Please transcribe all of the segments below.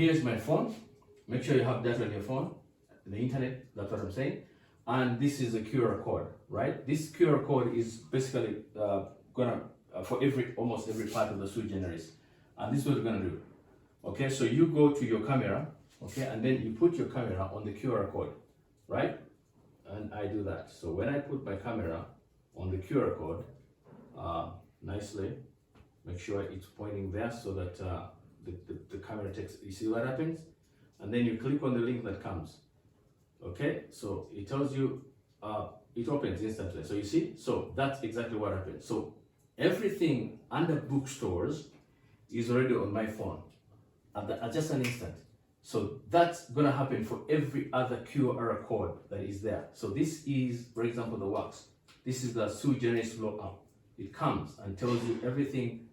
Here's my phone. Make sure you have data on your phone, the internet, that's what I'm saying. And this is a QR code, right? This QR code is basically gonna, for almost every part of the sui generis. And this is what we're gonna do. Okay, so you go to your camera, okay, and then you put your camera on the QR code, right? And I do that. So when I put my camera on the QR code, nicely, make sure it's pointing there so that the camera takes, you see what happens? And then you click on the link that comes. Okay, so it tells you, it opens instantly. So you see, so that's exactly what happens. So everything under bookstores is already on my phone at just an instant. So that's gonna happen for every other QR code that is there. So this is, for example, the works. This is the sui generis law app. It comes and tells you everything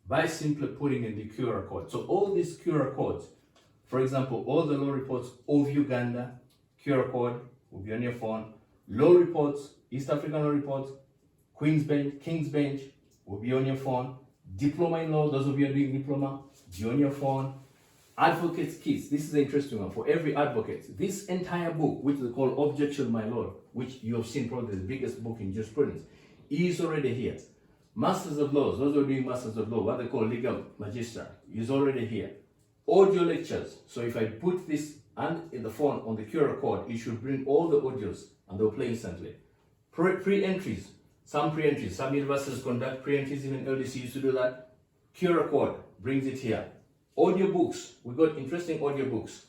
by simply putting in the QR code. So all these QR codes, for example, all the law reports of Uganda, QR code will be on your phone. Law reports, East African law reports, Queen's Bench, King's Bench will be on your phone. Diploma in law, those of you who are doing diploma, be on your phone. Advocate's Keys, this is an interesting one for every advocate. This entire book, which they call Objection, My Lord, which you have seen probably the biggest book in jurisprudence, is already here. Masters of Laws, those who are doing Masters of Law, what they call Legal Magister, is already here. Audio lectures, so if I put this and in the phone on the QR code, it should bring all the audios and they'll play instantly. Pre-entries, some universities conduct pre-entries, even LDC used to do that. QR code brings it here. Audiobooks, we got interesting audiobooks.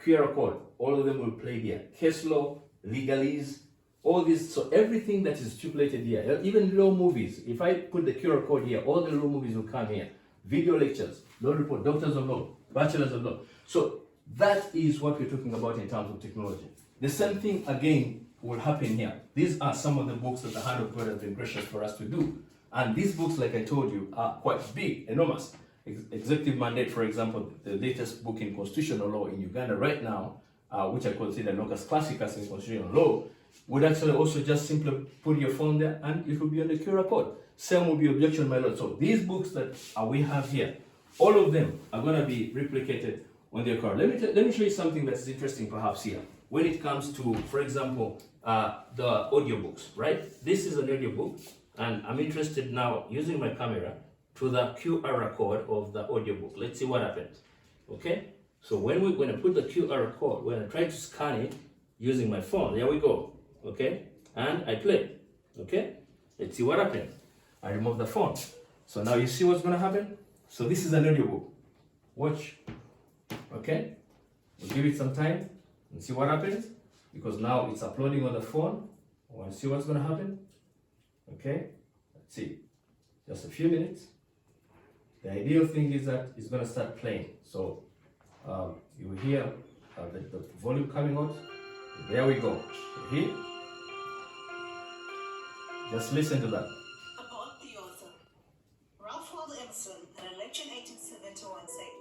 QR code, all of them will play here. Case law, legalese, all this, so everything that is stipulated here, even law movies, if I put the QR code here, all the law movies will come here. Video lectures, law report, doctors of law, bachelors of law. So that is what we're talking about in terms of technology. The same thing again will happen here. These are some of the books that the hand of God has been gracious for us to do. And these books, like I told you, are quite big, enormous. Executive Mandate, for example, the latest book in constitutional law in Uganda right now, which I consider locus classicus in constitutional law, would actually also just simply put your phone there and it will be on the QR code. Same will be Objection, My Lord. So these books that we have here, all of them are going to be replicated on their card. Let me show you something that's interesting perhaps here. When it comes to, for example, the audiobooks, right? This is an audiobook, and I'm interested now using my camera to the QR code of the audiobook. Let's see what happens. Okay? So when I put the QR code, when I try to scan it using my phone, there we go. Okay? And I play. Okay? Let's see what happens. I remove the phone. So now you see what's going to happen? So this is an audiobook. Watch. Okay? We'll give it some time and see what happens, because now it's uploading on the phone. I want to see what's going to happen. Okay? Let's see. Just a few minutes. The ideal thing is that it's going to start playing. So you will hear the volume coming out. There we go. Here. Just listen to that. About the author. Ralph Waldo Emerson, in a lecture in 1871, said,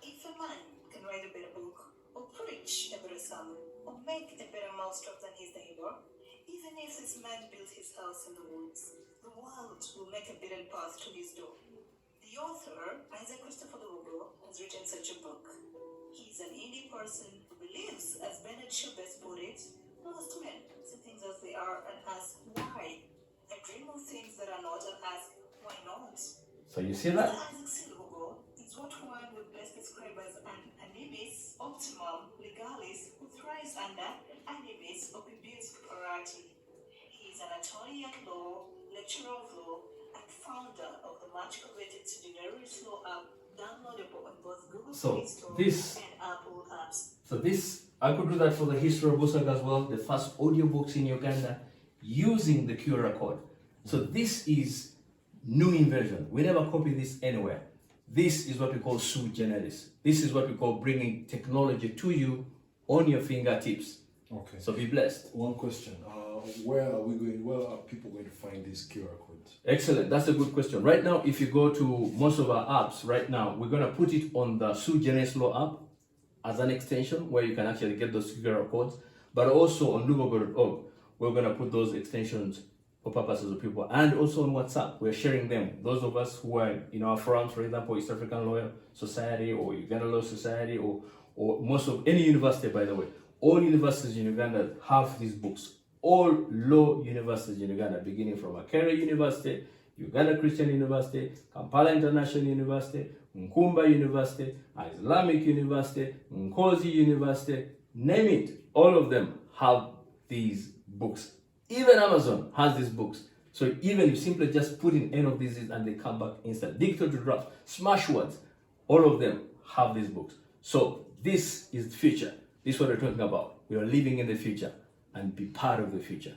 if a man can write a better book, or preach a better sermon, or make a better mousetrap than his neighbor, even if this man built his house in the woods, the world will make a better path to his door. The author, Isaac Christopher Lugo, has written such a book. He's an indie person who believes, as Bernard Shaw best put it, most men see things as they are and ask why. I dream of things that are not and ask why not. So you see that? Isaac C. Lugo is what one would best describe as an animus optimum legalis who thrives under animus opimius preparati. He is an attorney at law, lecturer of law, and founder of the much coveted Generis Law app, downloadable on both Google Play Store and Apple apps. So this, I could do that for the history of Busaga as well, the first audiobooks in Uganda using the QR code. So this is new inversion. We never copy this anywhere. This is what we call sui generis. This is what we call bringing technology to you on your fingertips. Okay. So be blessed. One question. Where are we going? Where are people going to find these QR codes? Excellent. That's a good question. Right now, if you go to most of our apps right now, we're going to put it on the Sui Generis Law app as an extension where you can actually get those QR codes. But also on Lugogo.org, we're going to put those extensions for purposes of people, and also on WhatsApp. We're sharing them. Those of us who are in our forums, for example, East African Lawyer Society or Uganda Law Society, or most of any university, by the way, all universities in Uganda have these books. All law universities in Uganda, beginning from Makerere University, Uganda Christian University, Kampala International University, Nkumba University, Islamic University, Nkozi University, name it, all of them have these books. Even Amazon has these books. So even if you simply just put in any of these and they come back instant, digital to draft, smash words, all of them have these books. So this is the future. This is what we're talking about. We are living in the future and be part of the future.